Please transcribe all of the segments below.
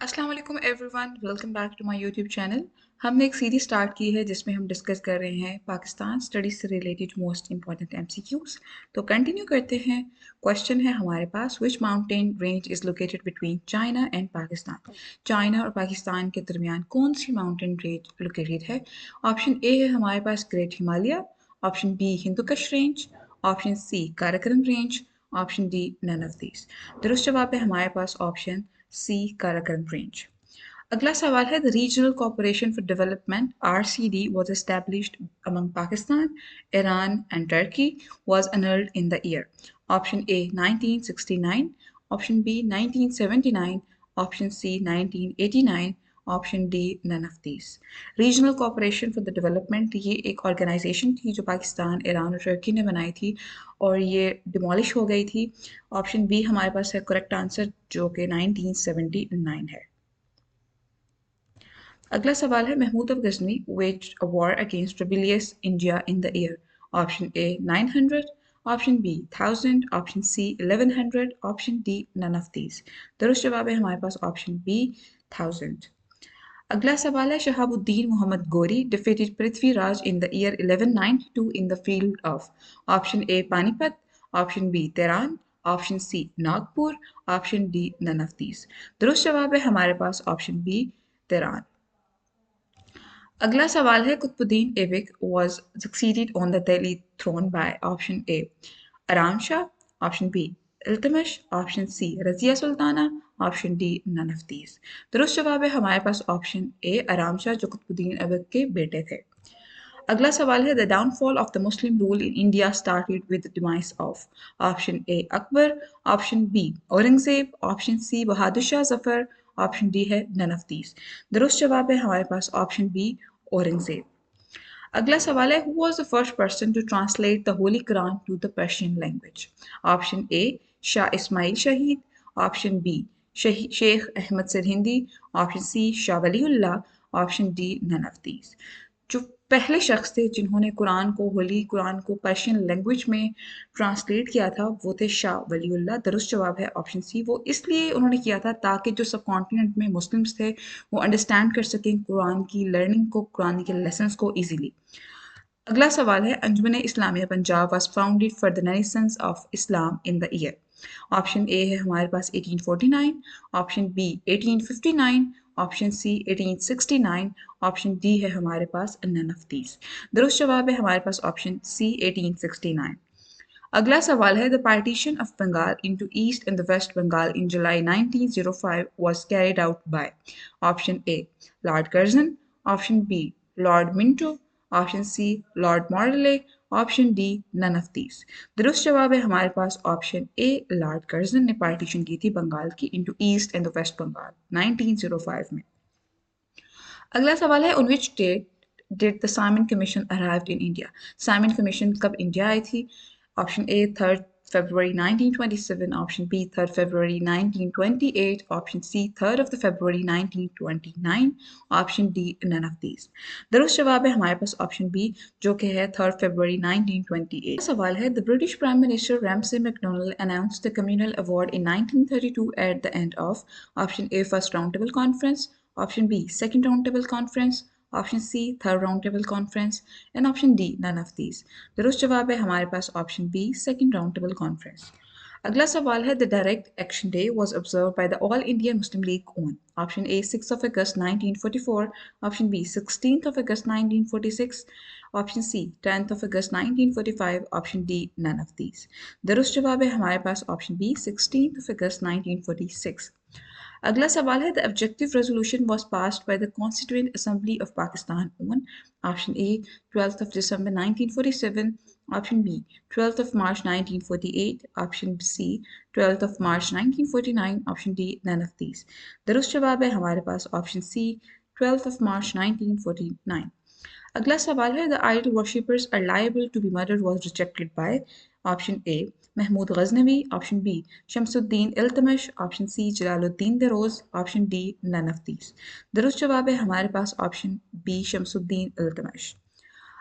अस्सलाम वालेकुम everyone, welcome back to my YouTube channel. हमने एक सीरीज स्टार्ट की है जिसमें हम डिस्कस कर रहे हैं पाकिस्तान स्टडीज से रिलेटेड मोस्ट इंपॉर्टेंट MCQs। तो कंटिन्यू करते हैं। क्वेश्चन है हमारे पास, which mountain range is located between China and Pakistan. China और पाकिस्तान के दरमियान कौन सी माउंटेन रेंज लोकेटेड है। ऑप्शन ए है हमारे पास great Himalaya, option B Hindu Kush range, option C Karakoram range, option D none of these. दुरुस्त जवाब है हमारे पास ऑप्शन सी काराकोरम रेंज। अगला सवाल है, the regional corporation for development RCD was established among Pakistan, Iran and Turkey was annulled in the year. Option A 1969, option B 1979, option C 1989, option D none of these. Regional cooperation for the development ये एक organisation थी जो Pakistan, Iran और Turkey ने बनाई थी और ये डिमोलिश हो गई थी। ऑप्शन बी हमारे पास है करेक्ट आंसर, जो कि 1979 है। अगला सवाल है, Mahmud of Ghazni waged a war against rebellious India in the year. Option A 900, option B 1000, option C 1100, option D none of these. दुरुस्त जवाब है हमारे पास ऑप्शन बी 1000। अगला सवाल है, Shahabuddin Mohammad Ghori defeated Prithviraj in the year 1192 in the field of. Option A Panipat, option B Tehran, option C Nagpur, option D none of these. दुरुस्त जवाब है हमारे पास ऑप्शन बी तेहरान। अगला सवाल है, Qutubuddin Aibak was succeeded on the Delhi throne by option A Aram Shah, option B Iltutmish, option C Razia Sultana, option D none of these. दुरुस्त जवाब है हमारे पास ऑप्शन ए आराम शाह, जो कुतुबुद्दीन ऐबक के बेटे थे। अगला सवाल है, the downfall of the Muslim rule in India started with the demise of. Option A Akbar, option B Aurangzeb, option C Bahadur Shah Zafar, option D है नन ऑफ दीज। दुरुस्त जवाब है हमारे पास ऑप्शन बी औरंगजेब। अगला सवाल है, who was the first person to translate the holy Quran to the Persian language. Option A Shah Ismail Shaheed, option B Sheikh Ahmad Sirhindi, option C Shah Waliullah, option D none of these. जो पहले शख्स थे जिन्होंने होली कुरान को पर्शियन लैंग्वेज में ट्रांसलेट किया था वो थे शाह वलीउल्लाह। दुरुस्त जवाब है ऑप्शन सी। वो इसलिए उन्होंने किया था ताकि जो सब कॉन्टिनेंट में मुस्लिम्स थे वो अंडरस्टैंड कर सकें कुरान की लर्निंग को, कुरान के लेसन्स को ईजीली। अगला सवाल है, Anjuman Islamia Punjab was founded for the renaissance of Islam in the year. Option A है हमारे पास 1849, option B 1859, option C 1869, option D है हमारे पास नन ऑफ दीज। दुरुस्त जवाब है हमारे पास ऑप्शन सी 1869। अगला सवाल है, the partition of Bengal into east and the west Bengal in July 1905 was carried out by. Option A lord Curzon, option B lord Minto, option C lord Morley, option D none of these. दुरुस्त जवाब है हमारे पास option A lord Curzon ने partition की थी बंगाल की into east and the west Bengal 1905 में। अगला सवाल है, on which date did the Simon commission arrived in India. Simon commission कब इंडिया आई थी। Option A 3 February 1927, option B 3 February 1928, option C 3 February 1929, option D none of these. दुरुस्त जवाब है हमारे पास ऑप्शन बी, जो कि है 3 February 1928। सवाल है, the British prime minister Ramsay MacDonald announced the communal award in 1932 at the end of. Option A first round table conference, option B second round table conference, option C third round table conference and option D none of these. दुरुस्त जवाब है हमारे पास option B second round table conference. अगला सवाल है, the direct action day was observe by the all Indian Muslim league on. Option A 6 August 1944, option B 16 August 1946, option C 10 August 1945, option D none of these. दुरुस्त जवाब है हमारे पास option B 16 August 1946। अगला सवाल है, the objective resolution was passed by the constituent assembly of Pakistan on. Option A 12 December 1947, option B 12 March 1948, option C 12 March 1949, option D none of these. दुरुस्त जवाब है हमारे पास ऑप्शन सी 12 March 1949। अगला सवाल है, the idol worshippers are liable to be murdered was rejected by. Option A Mahmud Ghaznavi, option B Shamsuddin Iltutmish, option C Jalaluddin दरोज, option D none of these. दुरुस्त जवाब है हमारे पास ऑप्शन बी शमसुद्दीन इल्तमिश।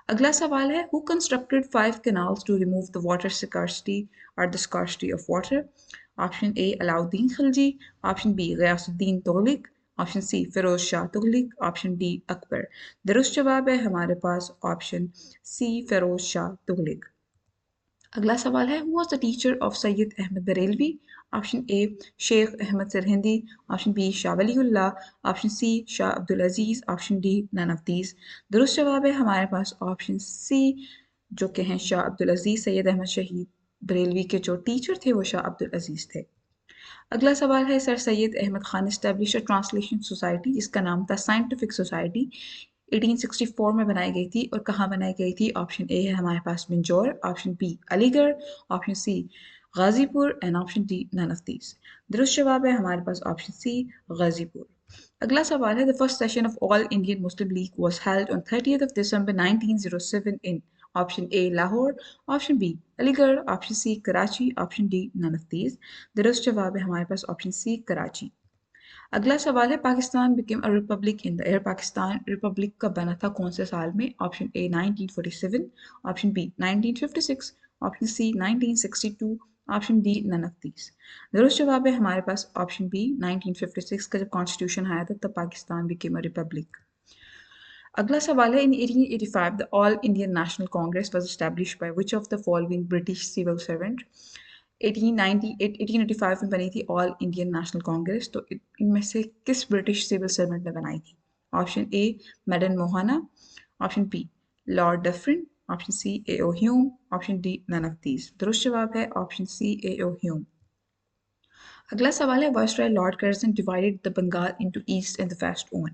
अगला सवाल है, who constructed 5 canals to remove the water scarcity or the scarcity of water। Option A Alauddin Khilji, option B Ghiyasuddin Tughlaq, option C Firoz Shah Tughlaq, option D Akbar. दुरुस्त जवाब है हमारे पास ऑप्शन सी फिरोज शाह तुगलक। अगला सवाल है who was the teacher of Syed Ahmad Barelvi. Option A Sheikh Ahmad Sirhindi, option B Shah Waliullah, option C Shah Abdul Aziz, option D none of these. दुरुस्त जवाब है हमारे पास ऑप्शन सी जो कि हैं शाह अब्दुल अजीज। सैयद अहमद शहीद बरेलवी के जो टीचर थे वो शाह अब्दुल अजीज थे। अगला सवाल है sir Syed Ahmad Khan establish translation society जिसका नाम था साइंटिफिक सोसाइटी 1864 में बनाई गई थी और कहाँ बनाई गई थी। ऑप्शन ए है हमारे पास Minjaur, option B Aligarh, option C Ghazipur and option D none of these. दुरुस्त जवाब है हमारे पास ऑप्शन सी गाजीपुर। अगला सवाल है the first session of all Indian Muslim League was held on 30th of December 1907 in option A Lahore, option B Aligarh, option C Karachi, option D none of these. दुरुस्त जवाब है हमारे पास ऑप्शन सी कराची। अगला सवाल है Pakistan became a republic in the year. Pakistan republic कब बना था, कौन से साल में। Option A 1947, option B 1956, option C 1962, option D none of these. दुरुस्त जवाब है हमारे पास ऑप्शन बी 1956 का जब कॉन्स्टिट्यूशन आया था तब पाकिस्तान बिकेम अ रिपब्लिक। अगला सवाल है in 1885 the all Indian National Congress was established by which of the following British civil servant. 1885 में बनी थी ऑल इंडियन नेशनल कांग्रेस, तो इनमें से किस ब्रिटिश सिविल सर्वेंट ने बनाई थी। Option A Madan Mohan, option B lord Dufferin, option C A O Hume, option D none of these. दुरुस्त जवाब है option C A O Hume. अगला सवाल है viceroy lord Curzon divided the Bengal into east and the west one.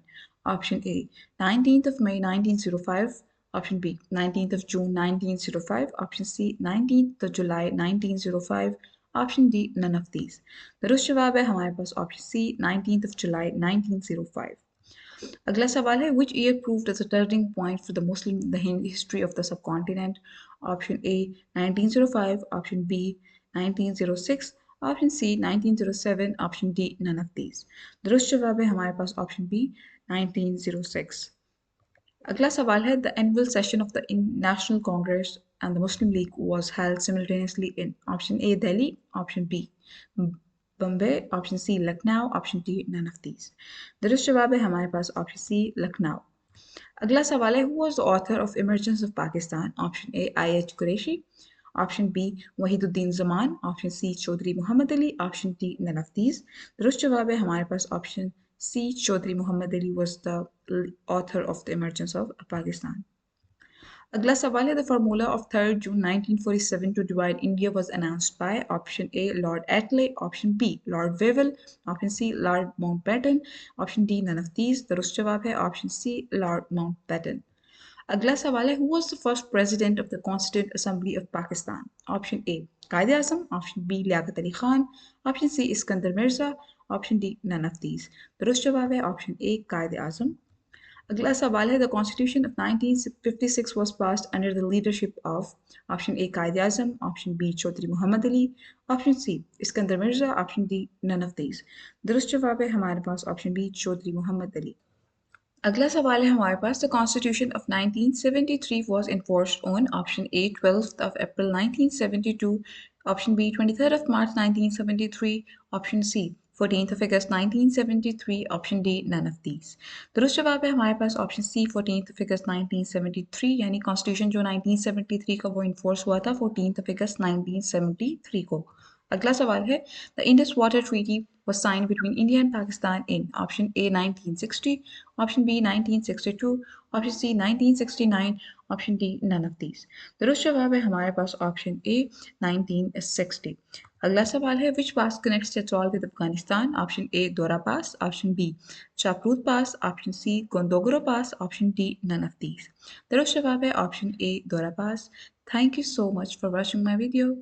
Option A 19th of May 1905, option B 19th of June 1905, option C 19th of July 1905, option D none of these. दुरुस्त जवाब है हमारे पास option C 19th of July 1905। अगला सवाल है which year proved as a turning point for the Muslim in the history of the subcontinent। Option A 1905, option B 1906, option C 1907, option D none of these. दुरुस्त जवाब है हमारे पास option B 1906। अगला सवाल है the annual session of the National Congress and the Muslim League was held simultaneously in. Option A Delhi, option B Bombay, option C Lucknow, option D none of these. दुरुस्त जवाब है हमारे पास ऑप्शन सी लखनऊ। अगला सवाल है who was the author of emergence of Pakistan. Option A I H Qureshi, option B Waheeduddin Zaman, option C Chaudhry Mohammad Ali, option D none of these. दुरुस्त जवाब है हमारे पास option C Chaudhry Mohammad Ali was the author of the emergence of Pakistan। अगला सवाल है the formula of 3rd June 1947 to divide India was announced by। Option A lord Attlee, option B lord Wavell, option C lord Mountbatten, option D none of these. दुरुस्त जवाब है option C lord Mountbatten. अगला सवाल है who was the first president of the constituent assembly of Pakistan. Option A Quaid Azam, option B Liaquat Ali Khan, option C Iskander Mirza, option D none of these. दुरुस्त जवाब है option A Quaid आजम। अगला सवाल है the constitution of 1956 was passed under the leadership of. Option A Quaid Azam, option B Chaudhry Mohammad Ali, option C Iskander Mirza, option D none of these. दुरुस्त जवाब है हमारे पास ऑप्शन बी चौधरी मोहम्मद अली। अगला सवाल है हमारे पास the constitution of 1973 was enforced on. Option A 12th of April 1972, option B 23rd of March 1973, option C 14th of August 1973, option D none of these. दुरुस्त जवाब है हमारे पास option C 14th of August 1973, यानी constitution जो 1973 का वो enforce हुआ था 14th of August 1973 को। अगला सवाल है the Indus water treaty was signed between India and Pakistan in। Option A 1960, option B 1962, option C 1969, option D none of these. दुरुस्त जवाब है हमारे पास ऑप्शन ए 1960। अगला सवाल है विच पास कनेक्ट्स चचौल with Afghanistan. Option A Dorah pass, option B चापरूत pass, option C Gondogoro pass, option D none of these. दुरुस्त जवाब है option A Dorah pass. Thank you so much for watching my video.